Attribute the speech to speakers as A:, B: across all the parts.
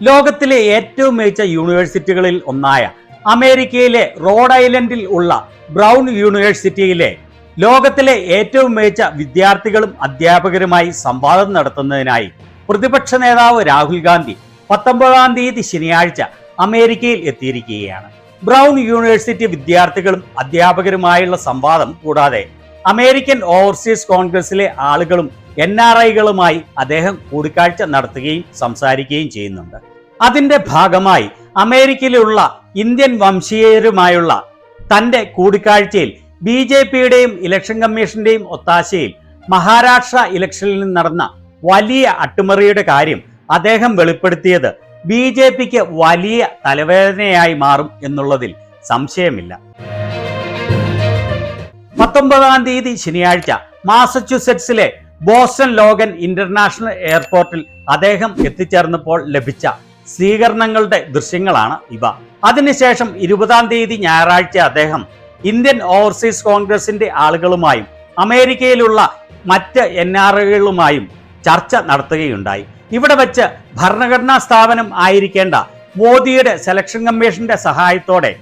A: ലോകത്തിലെ ഏറ്റവും മികച്ച യൂണിവേഴ്സിറ്റികളിൽ ഒന്നായ അമേരിക്കയിലെ റോഡ് ഐലൻഡിൽ ഉള്ള ബ്രൗൺ യൂണിവേഴ്സിറ്റിയിലെ ലോകത്തിലെ ഏറ്റവും മികച്ച വിദ്യാർത്ഥികളും അധ്യാപകരുമായി സംവാദം നടത്തുന്നതിനായി പ്രതിപക്ഷ നേതാവ് രാഹുൽ ഗാന്ധി 19-ാം തീയതി ശനിയാഴ്ച അമേരിക്കയിൽ എത്തിയിരിക്കുകയാണ്. ബ്രൗൺ യൂണിവേഴ്സിറ്റി വിദ്യാർത്ഥികളും അധ്യാപകരുമായുള്ള സംവാദം കൂടാതെ അമേരിക്കൻ ഓവർസീസ് കോൺഗ്രസിലെ ആളുകളും NRIകളുമായി അദ്ദേഹം കൂടിക്കാഴ്ച നടത്തുകയും സംസാരിക്കുകയും ചെയ്യുന്നുണ്ട്. അതിന്റെ ഭാഗമായി അമേരിക്കയിലുള്ള ഇന്ത്യൻ വംശീയരുമായുള്ള തന്റെ കൂടിക്കാഴ്ചയിൽ BJPയുടെയും ഇലക്ഷൻ കമ്മീഷന്റെയും ഒത്താശയിൽ മഹാരാഷ്ട്ര ഇലക്ഷനിൽ നടന്ന വലിയ അട്ടിമറിയുടെ കാര്യം അദ്ദേഹം വെളിപ്പെടുത്തിയത് BJPക്ക് വലിയ തലവേദനയായി മാറും എന്നുള്ളതിൽ സംശയമില്ല. 19-ാം തീയതി ശനിയാഴ്ച മാസച്യൂസെറ്റ്സിലെ ബോസ്റ്റൺ ലോഗൻ ഇന്റർനാഷണൽ എയർപോർട്ടിൽ അദ്ദേഹം എത്തിച്ചേർന്നപ്പോൾ ലഭിച്ച സ്വീകരണങ്ങളുടെ ദൃശ്യങ്ങളാണ് ഇവ. അതിനുശേഷം 20-ാം തീയതി ഞായറാഴ്ച അദ്ദേഹം ഇന്ത്യൻ ഓവർസീസ് കോൺഗ്രസിന്റെ ആളുകളുമായും അമേരിക്കയിലുള്ള മറ്റ് NRIകളുമായും ചർച്ച നടത്തുകയുണ്ടായി. ഇവിടെ വെച്ച് ഭരണഘടനാ സ്ഥാപനം ആയിരിക്കേണ്ട മോദിയുടെ സെലക്ഷൻ കമ്മീഷന്റെ സഹായത്തോടെ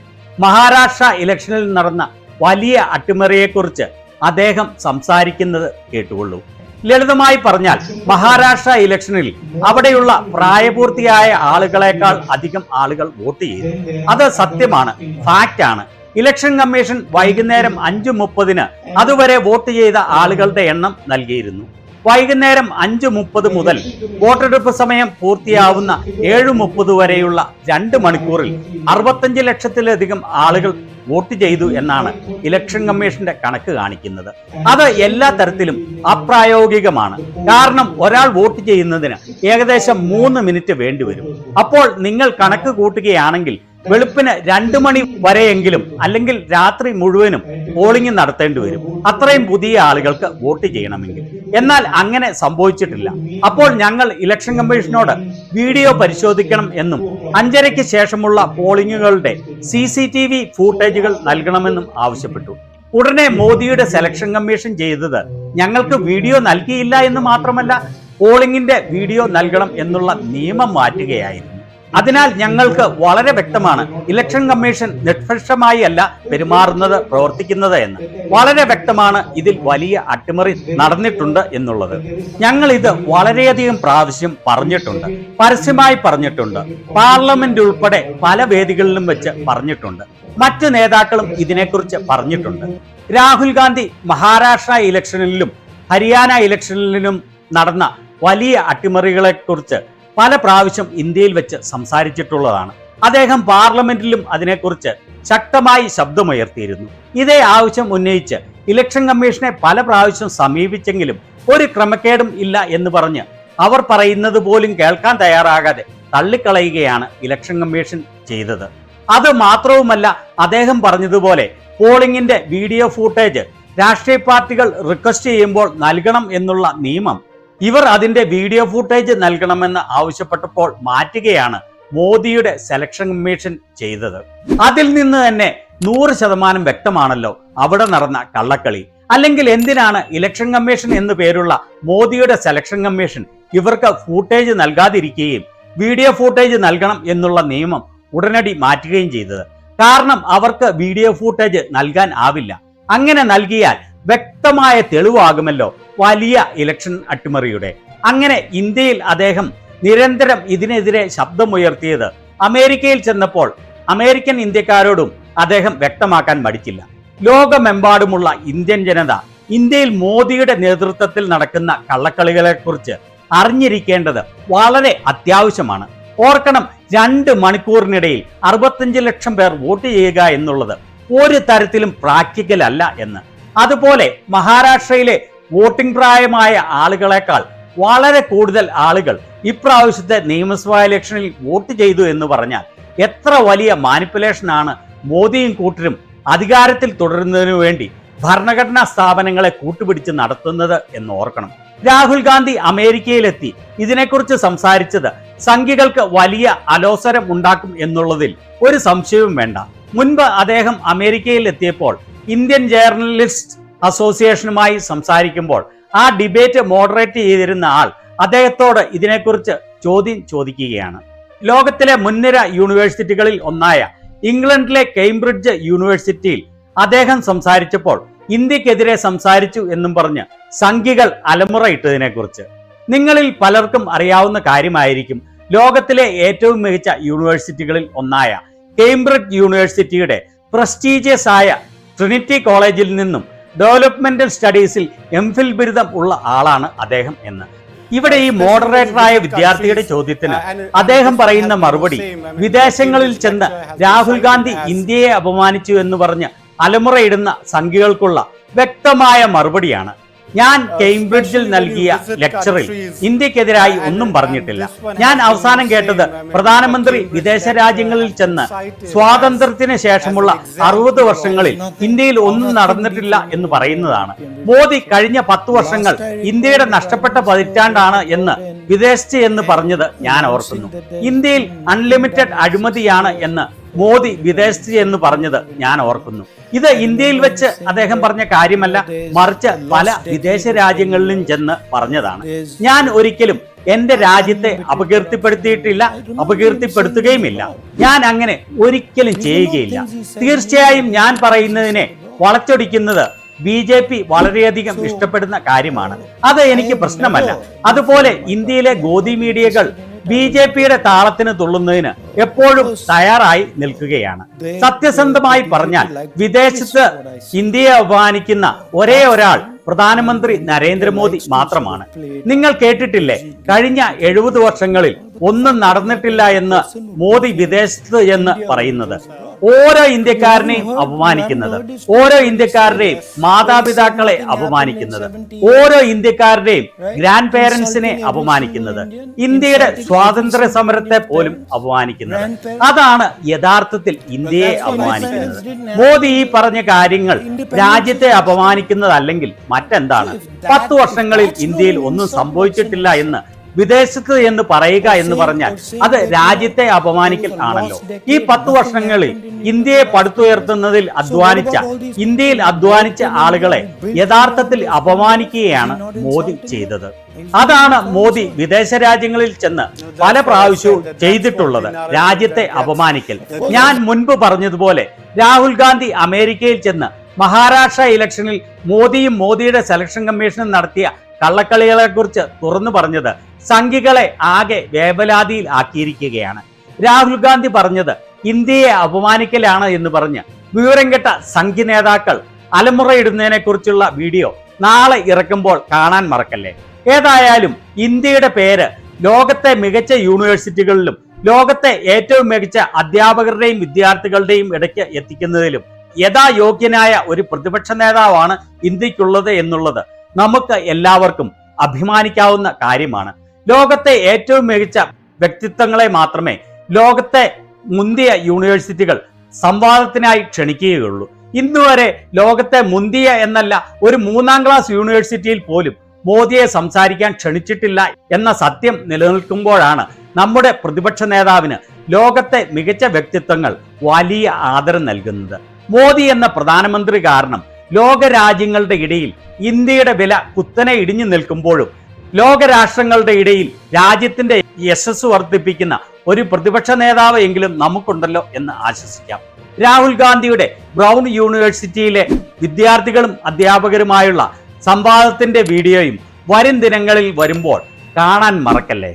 A: മഹാരാഷ്ട്ര ഇലക്ഷനിൽ നടന്ന വലിയ അട്ടിമറിയെക്കുറിച്ച് അദ്ദേഹം സംസാരിക്കുന്നത് കേട്ടുകൊള്ളൂ. ലളിതമായി പറഞ്ഞാൽ മഹാരാഷ്ട്ര ഇലക്ഷനിൽ അവിടെയുള്ള പ്രായപൂർത്തിയായ ആളുകളെക്കാൾ അധികം ആളുകൾ വോട്ട് ചെയ്തു. അത് സത്യമാണ്, ഫാക്റ്റാണ്. ഇലക്ഷൻ കമ്മീഷൻ വൈകുന്നേരം 5:30 അതുവരെ വോട്ട് ചെയ്ത ആളുകളുടെ എണ്ണം നൽകിയിരുന്നു. വൈകുന്നേരം 5:30 മുതൽ വോട്ടെടുപ്പ് സമയം പൂർത്തിയാവുന്ന 7:30 വരെയുള്ള 2 മണിക്കൂറിൽ 65 ലക്ഷത്തിലധികം ആളുകൾ വോട്ട് ചെയ്തു എന്നാണ് ഇലക്ഷൻ കമ്മീഷന്റെ കണക്ക് കാണിക്കുന്നത്. അത് എല്ലാ തരത്തിലും അപ്രായോഗികമാണ്. കാരണം ഒരാൾ വോട്ട് ചെയ്യുന്നതിന് ഏകദേശം 3 മിനിറ്റ് വേണ്ടിവരും. അപ്പോൾ നിങ്ങൾ കണക്ക് കൂട്ടുകയാണെങ്കിൽ വെളുപ്പിന് 2 മണി വരെയെങ്കിലും അല്ലെങ്കിൽ രാത്രി മുഴുവനും പോളിംഗ് നടത്തേണ്ടി വരും, അത്രയും പുതിയ ആളുകൾക്ക് വോട്ട് ചെയ്യണമെങ്കിൽ. എന്നാൽ അങ്ങനെ സംഭവിച്ചിട്ടില്ല. അപ്പോൾ ഞങ്ങൾ ഇലക്ഷൻ കമ്മീഷനോട് വീഡിയോ പരിശോധിക്കണം എന്നും 5:30 ശേഷമുള്ള പോളിംഗുകളുടെ CCTV ഫൂട്ടേജുകൾ നൽകണമെന്നും ആവശ്യപ്പെട്ടു. ഉടനെ മോദിയുടെ സെലക്ഷൻ കമ്മീഷൻ ചെയ്തത് ഞങ്ങൾക്ക് വീഡിയോ നൽകിയില്ല എന്ന് മാത്രമല്ല, പോളിംഗിന്റെ വീഡിയോ നൽകണം എന്നുള്ള നിയമം മാറ്റുകയായിരുന്നു. അതിനാൽ ഞങ്ങൾക്ക് വളരെ വ്യക്തമാണ് ഇലക്ഷൻ കമ്മീഷൻ നിഷ്പക്ഷമായി അല്ല പെരുമാറുന്നത്, പ്രവർത്തിക്കുന്നത് എന്ന്. വളരെ വ്യക്തമാണ് ഇതിൽ വലിയ അട്ടിമറി നടന്നിട്ടുണ്ട് എന്നുള്ളത്. ഞങ്ങൾ ഇത് വളരെയധികം പ്രാവശ്യം പറഞ്ഞിട്ടുണ്ട്, പരസ്യമായി പറഞ്ഞിട്ടുണ്ട്, പാർലമെന്റ് ഉൾപ്പെടെ പല വേദികളിലും വെച്ച് പറഞ്ഞിട്ടുണ്ട്. മറ്റ് നേതാക്കളും ഇതിനെക്കുറിച്ച് പറഞ്ഞിട്ടുണ്ട്. രാഹുൽ ഗാന്ധി മഹാരാഷ്ട്ര ഇലക്ഷനിലും ഹരിയാന ഇലക്ഷനിലും നടന്ന വലിയ അട്ടിമറികളെക്കുറിച്ച് പല പ്രാവശ്യം ഇന്ത്യയിൽ വെച്ച് സംസാരിച്ചിട്ടുള്ളതാണ്. അദ്ദേഹം പാർലമെന്റിലും അതിനെക്കുറിച്ച് ശക്തമായി ശബ്ദമുയർത്തിയിരുന്നു. ഇതേ ആവശ്യം ഉന്നയിച്ച് ഇലക്ഷൻ കമ്മീഷനെ പല പ്രാവശ്യം സമീപിച്ചെങ്കിലും ഒരു ക്രമക്കേടും ഇല്ല എന്ന് പറഞ്ഞ് അവർ പറയുന്നത് പോലും കേൾക്കാൻ തയ്യാറാകാതെ തള്ളിക്കളയുകയാണ് ഇലക്ഷൻ കമ്മീഷൻ ചെയ്തത്. അത് മാത്രവുമല്ല, അദ്ദേഹം പറഞ്ഞതുപോലെ പോളിംഗിന്റെ വീഡിയോ ഫൂട്ടേജ് രാഷ്ട്രീയ പാർട്ടികൾ റിക്വസ്റ്റ് ചെയ്യുമ്പോൾ നൽകണം എന്നുള്ള നിയമം ഇവർ അതിന്റെ വീഡിയോ ഫൂട്ടേജ് നൽകണമെന്ന് ആവശ്യപ്പെട്ടപ്പോൾ മാറ്റുകയാണ് മോദിയുടെ സെലക്ഷൻ കമ്മീഷൻ ചെയ്തത്. അതിൽ നിന്ന് തന്നെ 100% വ്യക്തമാണല്ലോ അവിടെ നടന്ന കള്ളക്കളി. അല്ലെങ്കിൽ എന്തിനാണ് ഇലക്ഷൻ കമ്മീഷൻ എന്ന് പേരുള്ള മോദിയുടെ സെലക്ഷൻ കമ്മീഷൻ ഇവർക്ക് ഫൂട്ടേജ് നൽകാതിരിക്കുകയും വീഡിയോ ഫൂട്ടേജ് നൽകണം എന്നുള്ള നിയമം ഉടനടി മാറ്റുകയും ചെയ്തത്? കാരണം അവർക്ക് വീഡിയോ ഫൂട്ടേജ് നൽകാൻ ആവില്ല. അങ്ങനെ നൽകിയാൽ വ്യക്തമായ തെളിവാകുമല്ലോ വലിയ ഇലക്ഷൻ അട്ടിമറിയുടെ. അങ്ങനെ ഇന്ത്യയിൽ അദ്ദേഹം നിരന്തരം ഇതിനെതിരെ ശബ്ദമുയർത്തിയത് അമേരിക്കയിൽ ചെന്നപ്പോൾ അമേരിക്കൻ ഇന്ത്യക്കാരോടും അദ്ദേഹം വ്യക്തമാക്കാൻ മടിച്ചില്ല. ലോകമെമ്പാടുമുള്ള ഇന്ത്യൻ ജനത ഇന്ത്യയിൽ മോദിയുടെ നേതൃത്വത്തിൽ നടക്കുന്ന കള്ളക്കളികളെക്കുറിച്ച് അറിഞ്ഞിരിക്കേണ്ടത് വളരെ അത്യാവശ്യമാണ്. ഓർക്കണം, 2 മണിക്കൂറിനിടയിൽ 65 ലക്ഷം പേർ വോട്ട് ചെയ്യുക എന്നുള്ളത് ഒരു തരത്തിലും പ്രാക്ടിക്കൽ അല്ല എന്ന്. അതുപോലെ മഹാരാഷ്ട്രയിലെ വോട്ടിംഗ് പ്രായമായ ആളുകളെക്കാൾ വളരെ കൂടുതൽ ആളുകൾ ഇപ്രാവശ്യത്തെ നിയമസഭാ ഇലക്ഷനിൽ വോട്ട് ചെയ്തു എന്ന് പറഞ്ഞാൽ എത്ര വലിയ മാനിപ്പുലേഷനാണ് മോദിയും കൂട്ടരും അധികാരത്തിൽ തുടരുന്നതിനു വേണ്ടി ഭരണഘടനാ സ്ഥാപനങ്ങളെ കൂട്ടുപിടിച്ച് നടത്തുന്നത് എന്ന് ഓർക്കണം. രാഹുൽ ഗാന്ധി അമേരിക്കയിലെത്തി ഇതിനെക്കുറിച്ച് സംസാരിച്ചത് സംഘികൾക്ക് വലിയ അലോസരം ഉണ്ടാക്കും എന്നുള്ളതിൽ ഒരു സംശയവും വേണ്ട. മുൻപ് അദ്ദേഹം അമേരിക്കയിൽ എത്തിയപ്പോൾ ഇന്ത്യൻ ജേർണലിസ്റ്റ് അസോസിയേഷനുമായി സംസാരിക്കുമ്പോൾ ആ ഡിബേറ്റ് മോഡറേറ്റ് ചെയ്തിരുന്ന ആൾ അദ്ദേഹത്തോട് ഇതിനെക്കുറിച്ച് ചോദ്യം ചോദിക്കുകയാണ്. ലോകത്തിലെ മുൻനിര യൂണിവേഴ്സിറ്റികളിൽ ഒന്നായ ഇംഗ്ലണ്ടിലെ കേംബ്രിഡ്ജ് യൂണിവേഴ്സിറ്റിയിൽ അദ്ദേഹം സംസാരിച്ചപ്പോൾ ഇന്ത്യക്കെതിരെ സംസാരിച്ചു എന്നും പറഞ്ഞ് സംഘികൾ അലമുറയിട്ടതിനെ കുറിച്ച് നിങ്ങളിൽ പലർക്കും അറിയാവുന്ന കാര്യമായിരിക്കും. ലോകത്തിലെ ഏറ്റവും മികച്ച യൂണിവേഴ്സിറ്റികളിൽ ഒന്നായ കേംബ്രിഡ്ജ് യൂണിവേഴ്സിറ്റിയുടെ പ്രസ്റ്റീജിയസ് ആയ ട്രിനിറ്റി കോളേജിൽ നിന്നും ഡെവലപ്മെന്റൽ സ്റ്റഡീസിൽ എംഫിൽ ബിരുദം ഉള്ള ആളാണ് അദ്ദേഹം എന്ന്. ഇവിടെ ഈ മോഡറേറ്ററായ വിദ്യാർത്ഥിയുടെ ചോദ്യത്തിന് അദ്ദേഹം പറയുന്ന മറുപടി വിദേശങ്ങളിൽ ചെന്ന് രാഹുൽ ഗാന്ധി ഇന്ത്യയെ അപമാനിച്ചു എന്ന് പറഞ്ഞ് അലമുറയിടുന്ന സംഘികൾക്കുള്ള വ്യക്തമായ മറുപടിയാണ്. ഞാൻ കേംബ്രിഡ്ജിൽ നൽകിയ ലെക്ചറിൽ ഇന്ത്യക്കെതിരായി ഒന്നും പറഞ്ഞിട്ടില്ല. ഞാൻ അവസാനം കേട്ടത് പ്രധാനമന്ത്രി വിദേശ രാജ്യങ്ങളിൽ ചെന്ന് സ്വാതന്ത്ര്യത്തിന് ശേഷമുള്ള 60 വർഷങ്ങളിൽ ഇന്ത്യയിൽ ഒന്നും നടന്നിട്ടില്ല എന്ന് പറയുന്നതാണ്. മോദി കഴിഞ്ഞ 10 വർഷങ്ങൾ ഇന്ത്യയുടെ നഷ്ടപ്പെട്ട പതിറ്റാണ്ടാണ് എന്ന് വിദേശത്ത് എന്ന് പറഞ്ഞത് ഞാൻ ഓർക്കുന്നു. ഇന്ത്യയിൽ അൺലിമിറ്റഡ് അഴിമതിയാണ് എന്ന് മോദി വിദേശത്ത് എന്ന് പറഞ്ഞത് ഞാൻ ഓർക്കുന്നു. ഇത് ഇന്ത്യയിൽ വെച്ച് അദ്ദേഹം പറഞ്ഞ കാര്യമല്ല, മറിച്ച് പല വിദേശ രാജ്യങ്ങളിലും ചെന്ന് പറഞ്ഞതാണ്. ഞാൻ ഒരിക്കലും എന്റെ രാജ്യത്തെ അപകീർത്തിപ്പെടുത്തിയിട്ടില്ല, അപകീർത്തിപ്പെടുത്തുകയുമില്ല. ഞാൻ അങ്ങനെ ഒരിക്കലും ചെയ്യുകയില്ല. തീർച്ചയായും ഞാൻ പറയുന്നതിനെ വളച്ചൊടിക്കുന്നത് BJP വളരെയധികം ഇഷ്ടപ്പെടുന്ന കാര്യമാണ്. അത് എനിക്ക് പ്രശ്നമല്ല. അതുപോലെ ഇന്ത്യയിലെ ഗോദി മീഡിയകൾ BJPയുടെ താളത്തിന് തുള്ളുന്നതിന് എപ്പോഴും തയ്യാറായി നിൽക്കുകയാണ്. സത്യസന്ധമായി പറഞ്ഞാൽ വിദേശത്ത് ഇന്ത്യയെ അപമാനിക്കുന്ന ഒരേ ഒരാൾ പ്രധാനമന്ത്രി നരേന്ദ്രമോദി മാത്രമാണ്. നിങ്ങൾ കേട്ടിട്ടില്ലേ, കഴിഞ്ഞ 70 വർഷങ്ങളിൽ ഒന്നും നടന്നിട്ടില്ല എന്ന് മോദി വിദേശത്ത് എന്ന് പറയുന്നത്? ഓരോ ഇന്ത്യക്കാരനെയും അപമാനിക്കുന്നത്, ഓരോ ഇന്ത്യക്കാരുടെയും മാതാപിതാക്കളെ അപമാനിക്കുന്നത്, ഓരോ ഇന്ത്യക്കാരുടെയും ഗ്രാൻഡ് പേരൻസിനെ അപമാനിക്കുന്നത്, ഇന്ത്യയുടെ സ്വാതന്ത്ര്യ സമരത്തെ പോലും അപമാനിക്കുന്നത്. അതാണ് യഥാർത്ഥത്തിൽ ഇന്ത്യയെ അപമാനിക്കുന്നത്. മോദി ഈ പറഞ്ഞ കാര്യങ്ങൾ രാജ്യത്തെ അപമാനിക്കുന്നതല്ലെങ്കിൽ മറ്റെന്താണ്? 10 വർഷങ്ങളിൽ ഇന്ത്യയിൽ ഒന്നും സംഭവിച്ചിട്ടില്ല എന്ന് വിദേശത്ത് എന്ന് പറയുക എന്ന് പറഞ്ഞാൽ അത് രാജ്യത്തെ അപമാനിക്കൽ ആണല്ലോ. ഈ 10 വർഷങ്ങളിൽ ഇന്ത്യയെ പടുത്തുയർത്തുന്നതിൽ ഇന്ത്യയിൽ അധ്വാനിച്ച ആളുകളെ യഥാർത്ഥത്തിൽ അപമാനിക്കുകയാണ് മോദി ചെയ്തത്. അതാണ് മോദി വിദേശ രാജ്യങ്ങളിൽ ചെന്ന് പല പ്രാവശ്യവും ചെയ്തിട്ടുള്ളത്, രാജ്യത്തെ അപമാനിക്കൽ. ഞാൻ മുൻപ് പറഞ്ഞതുപോലെ രാഹുൽ ഗാന്ധി അമേരിക്കയിൽ ചെന്ന് മഹാരാഷ്ട്ര ഇലക്ഷനിൽ മോദിയും മോദിയുടെ സെലക്ഷൻ കമ്മീഷനും നടത്തിയ കള്ളക്കളികളെ കുറിച്ച് തുറന്നു പറഞ്ഞത് സംഘികളെ ആകെ വേവലാതിയിൽ ആക്കിയിരിക്കുകയാണ്. രാഹുൽ ഗാന്ധി പറഞ്ഞത് ഇന്ത്യയെ അപമാനിക്കലാണ് എന്ന് പറഞ്ഞ് വിവരം കെട്ട സംഘി നേതാക്കൾ അലമുറയിടുന്നതിനെ കുറിച്ചുള്ള വീഡിയോ നാളെ ഇറക്കുമ്പോൾ കാണാൻ മറക്കല്ലേ. ഏതായാലും ഇന്ത്യയുടെ പേര് ലോകത്തെ മികച്ച യൂണിവേഴ്സിറ്റികളിലും ലോകത്തെ ഏറ്റവും മികച്ച അധ്യാപകരുടെയും വിദ്യാർത്ഥികളുടെയും ഇടയ്ക്ക് എത്തിക്കുന്നതിലും യഥായോഗ്യനായ ഒരു പ്രതിപക്ഷ നേതാവാണ് ഇന്ത്യക്കുള്ളത് എന്നുള്ളത് നമുക്ക് എല്ലാവർക്കും അഭിമാനിക്കാവുന്ന കാര്യമാണ്. ലോകത്തെ ഏറ്റവും മികച്ച വ്യക്തിത്വങ്ങളെ മാത്രമേ ലോകത്തെ മുന്തിയ യൂണിവേഴ്സിറ്റികൾ സംവാദത്തിനായി ക്ഷണിക്കുകയുള്ളൂ. ഇന്നുവരെ ലോകത്തെ മുന്തിയ എന്നല്ല, ഒരു 3ാം ക്ലാസ് യൂണിവേഴ്സിറ്റിയിൽ പോലും മോദിയെ സംസാരിക്കാൻ ക്ഷണിച്ചിട്ടില്ല എന്ന സത്യം നിലനിൽക്കുമ്പോഴാണ് നമ്മുടെ പ്രതിപക്ഷ നേതാവിന് ലോകത്തെ മികച്ച വ്യക്തിത്വങ്ങൾ വലിയ ആദരം നൽകുന്നത്. മോദി എന്ന പ്രധാനമന്ത്രി കാരണം ലോകരാജ്യങ്ങളുടെ ഇടയിൽ ഇന്ത്യയുടെ വില കുത്തനെ ഇടിഞ്ഞു നിൽക്കുമ്പോഴും ലോകരാഷ്ട്രങ്ങളുടെ ഇടയിൽ രാജ്യത്തിന്റെ യശസ് വർദ്ധിപ്പിക്കുന്ന ഒരു പ്രതിപക്ഷ നേതാവ് എങ്കിലും നമുക്കുണ്ടല്ലോ എന്ന് ആശ്വസിക്കാം. രാഹുൽ ഗാന്ധിയുടെ ബ്രൗൺ യൂണിവേഴ്സിറ്റിയിലെ വിദ്യാർത്ഥികളും അധ്യാപകരുമായുള്ള സംവാദത്തിന്റെ വീഡിയോയും വരും ദിനങ്ങളിൽ വരുമ്പോൾ കാണാൻ മറക്കല്ലേ.